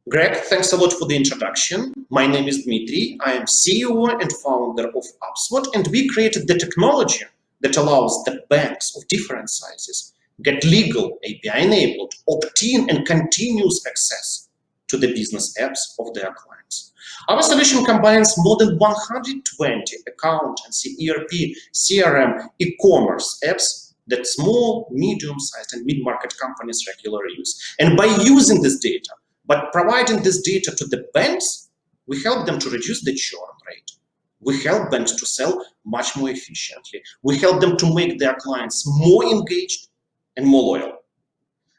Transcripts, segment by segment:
Greg, thanks a lot for the introduction. My name is Dmitry. I am CEO and founder of UpSwot, and we created the technology that allows the banks of different sizes get legal, API-enabled, opt-in, and continuous access to the business apps of their clients. Our solution combines more than 120 accountancy, ERP, CRM, e-commerce apps that small, medium-sized, and mid-market companies regularly use. And by using this data, but providing this data to the banks, we help them to reduce the churn rate. We help banks to sell much more efficiently. We help them to make their clients more engaged and more loyal.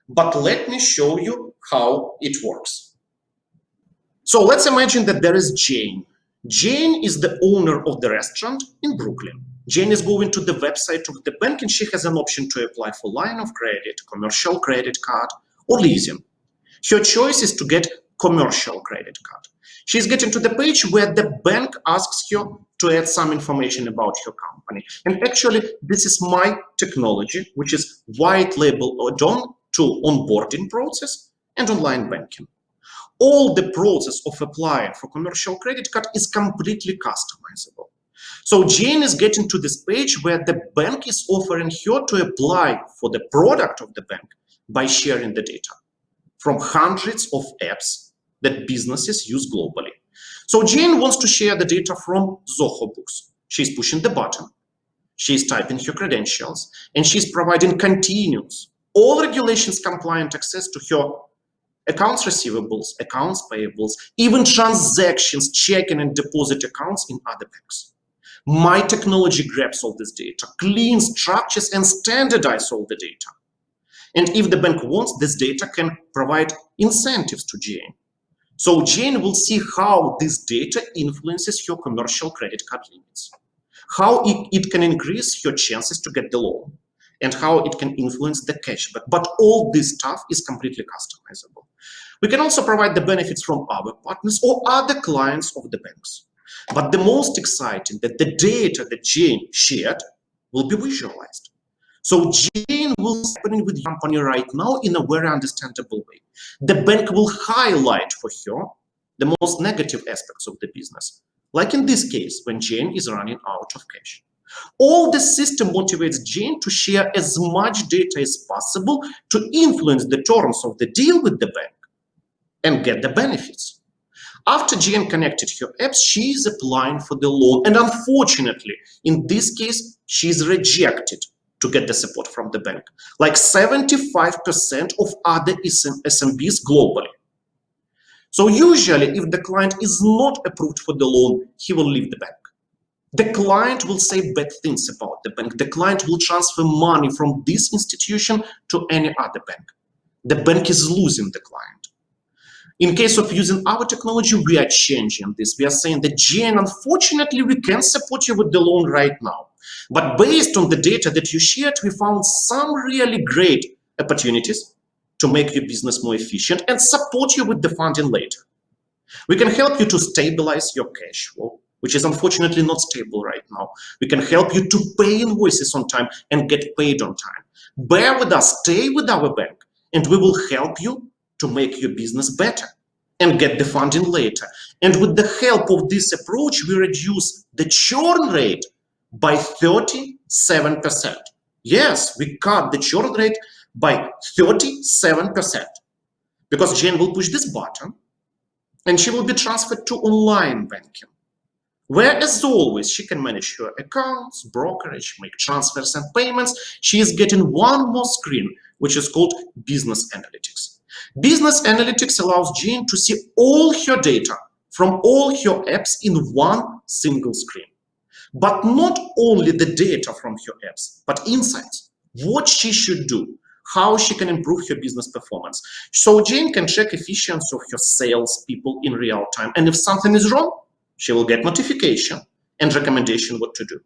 But let me show you how it works. So let's imagine that there is Jane. Jane is the owner of the restaurant in Brooklyn. Jane is going to the website of the bank and she has an option to apply for line of credit, commercial credit card, or leasing. Her choice is to get commercial credit card. She's getting to the page where the bank asks her to add some information about her company. And actually, this is my technology, which is white label add-on to onboarding process and online banking. All the process of applying for commercial credit card is completely customizable. So Jane is getting to this page where the bank is offering her to apply for the product of the bank by sharing the data from hundreds of apps that businesses use globally. So Jane wants to share the data from Zoho Books. She's pushing the button. She's typing her credentials, and she's providing continuous, all regulations compliant access to her accounts receivables, accounts payables, even transactions, checking and deposit accounts in other banks. My technology grabs all this data, cleans, structures, and standardizes all the data. And if the bank wants, this data can provide incentives to Jane. So Jane will see how this data influences her commercial credit card limits, how it can increase her chances to get the loan, and how it can influence the cashback. But all this stuff is completely customizable. We can also provide the benefits from our partners or other clients of the banks. But the most exciting that the data that Jane shared will be visualized. So Jane will be happening with the company right now in a very understandable way. The bank will highlight for her the most negative aspects of the business, like in this case, when Jane is running out of cash. All the system motivates Jane to share as much data as possible to influence the terms of the deal with the bank and get the benefits. After Jane connected her apps, she is applying for the loan. And unfortunately, in this case, she is rejected to get the support from the bank, like 75% of other SMBs globally. So usually, if the client is not approved for the loan, he will leave the bank. The client will say bad things about the bank. The client will transfer money from this institution to any other bank. The bank is losing the client. In case of using our technology, we are changing this. We are saying that, Jane, unfortunately, we can support you with the loan right now. But based on the data that you shared, we found some really great opportunities to make your business more efficient and support you with the funding later. We can help you to stabilize your cash flow, which is unfortunately not stable right now. We can help you to pay invoices on time and get paid on time. Bear with us, stay with our bank, and we will help you to make your business better and get the funding later. And with the help of this approach, we reduce the churn rate by 37%. Yes, we cut the churn rate by 37% because Jane will push this button and she will be transferred to online banking, where, as always, she can manage her accounts, brokerage, make transfers and payments. She is getting one more screen, which is called Business Analytics. Business Analytics allows Jane to see all her data from all her apps in one single screen. But not only the data from her apps, but insights, what she should do, how she can improve her business performance. So Jane can check efficiency of her sales people in real time. And if something is wrong, she will get notification and recommendation what to do.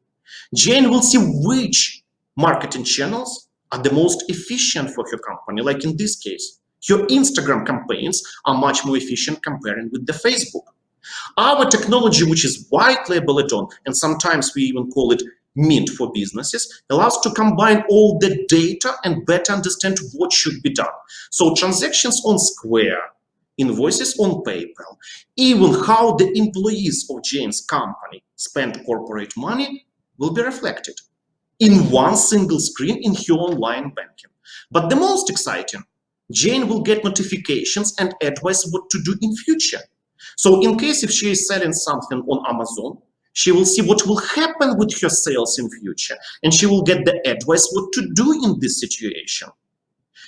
Jane will see which marketing channels are the most efficient for her company, like in this case. Your Instagram campaigns are much more efficient comparing with the Facebook. Our technology, which is white label add-on, and sometimes we even call it Mint for businesses, allows to combine all the data and better understand what should be done. So transactions on Square, invoices on PayPal, even how the employees of Jane's company spend corporate money will be reflected in one single screen in her online banking. But the most exciting, Jane will get notifications and advice what to do in future. So in case if she is selling something on Amazon, she will see what will happen with her sales in future, and she will get the advice what to do in this situation.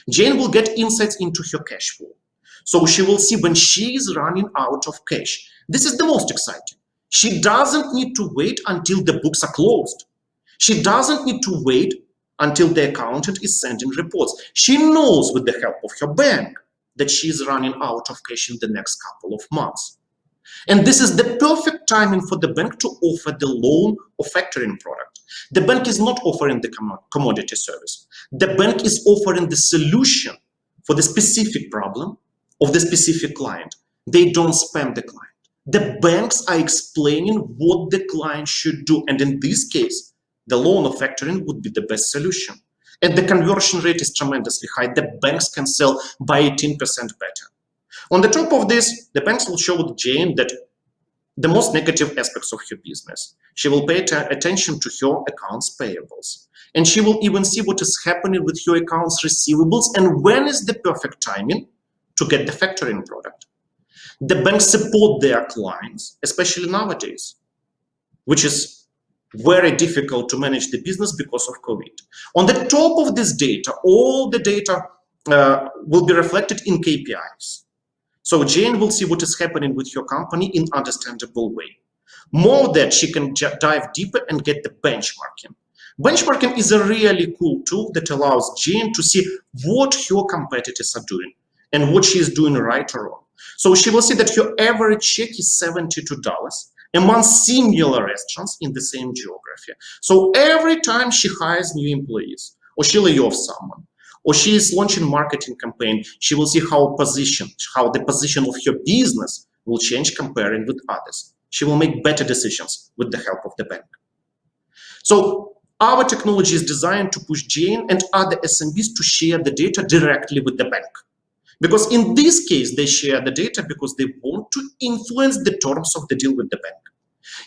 Jane will get insights into her cash flow. So she will see when she is running out of cash. This is the most exciting. She doesn't need to wait until the books are closed. She doesn't need to wait until the accountant is sending reports. She knows with the help of her bank that she is running out of cash in the next couple of months. And this is the perfect timing for the bank to offer the loan or factoring product. The bank is not offering the commodity service. The bank is offering the solution for the specific problem of the specific client. They don't spam the client. The banks are explaining what the client should do. And in this case, the loan or factoring would be the best solution. And the conversion rate is tremendously high. The banks can sell by 18% better. On the top of this, the banks will show Jane that the most negative aspects of her business. She will pay attention to her accounts payables. And she will even see what is happening with her accounts receivables and when is the perfect timing to get the factoring product. The banks support their clients, especially nowadays, which is very difficult to manage the business because of COVID. On the top of this data, all the data will be reflected in KPIs. So Jane will see what is happening with your company in understandable way. More that she can dive deeper and get the benchmarking. Benchmarking is a really cool tool that allows Jane to see what her competitors are doing and what she is doing right or wrong. So she will see that her average check is $72 among similar restaurants in the same geography. So every time she hires new employees or she lays off someone, or she is launching marketing campaign, she will see how the position of her business will change comparing with others. She will make better decisions with the help of the bank. So our technology is designed to push Jane and other SMBs to share the data directly with the bank. Because in this case, they share the data because they want to influence the terms of the deal with the bank.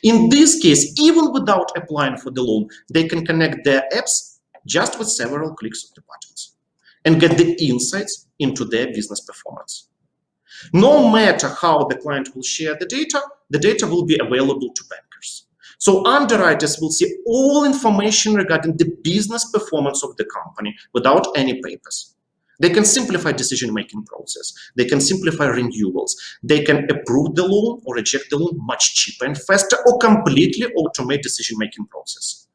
In this case, even without applying for the loan, they can connect their apps just with several clicks of the buttons and get the insights into their business performance. No matter how the client will share the data will be available to bankers. So underwriters will see all information regarding the business performance of the company without any papers. They can simplify decision-making process. They can simplify renewals. They can approve the loan or reject the loan much cheaper and faster or completely automate decision-making process.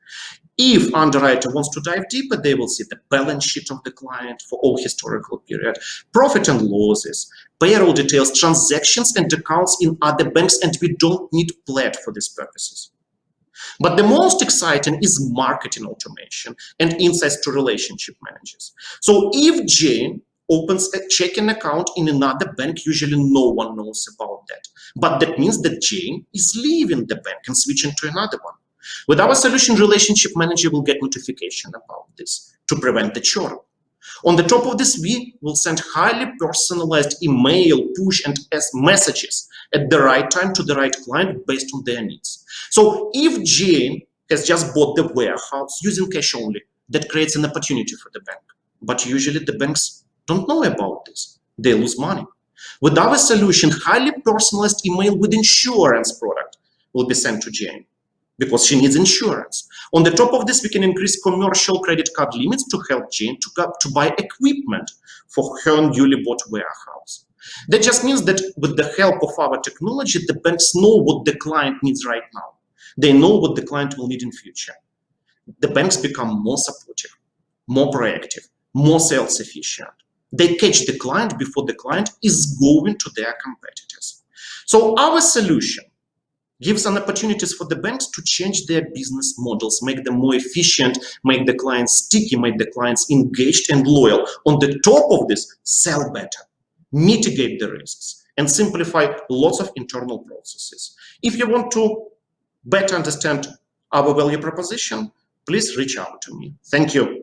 If underwriter wants to dive deeper, they will see the balance sheet of the client for all historical period, profit and losses, payroll details, transactions and accounts in other banks, and we don't need Plaid for these purposes. But the most exciting is marketing automation and insights to relationship managers. So if Jane opens a checking account in another bank, usually no one knows about that. But that means that Jane is leaving the bank and switching to another one. With our solution, relationship manager will get notification about this to prevent the churn. On the top of this, we will send highly personalized email, push, and messages at the right time to the right client based on their needs. So if Jane has just bought the warehouse using cash only, that creates an opportunity for the bank. But usually the banks don't know about this. They lose money. With our solution, highly personalized email with insurance product will be sent to Jane, because she needs insurance. On the top of this, we can increase commercial credit card limits to help Jane to buy equipment for her newly bought warehouse. That just means that with the help of our technology, the banks know what the client needs right now. They know what the client will need in future. The banks become more supportive, more proactive, more sales efficient. They catch the client before the client is going to their competitors. So our solution gives an opportunities for the banks to change their business models, make them more efficient, make the clients sticky, make the clients engaged and loyal. On the top of this, sell better, mitigate the risks, and simplify lots of internal processes. If you want to better understand our value proposition, please reach out to me. Thank you.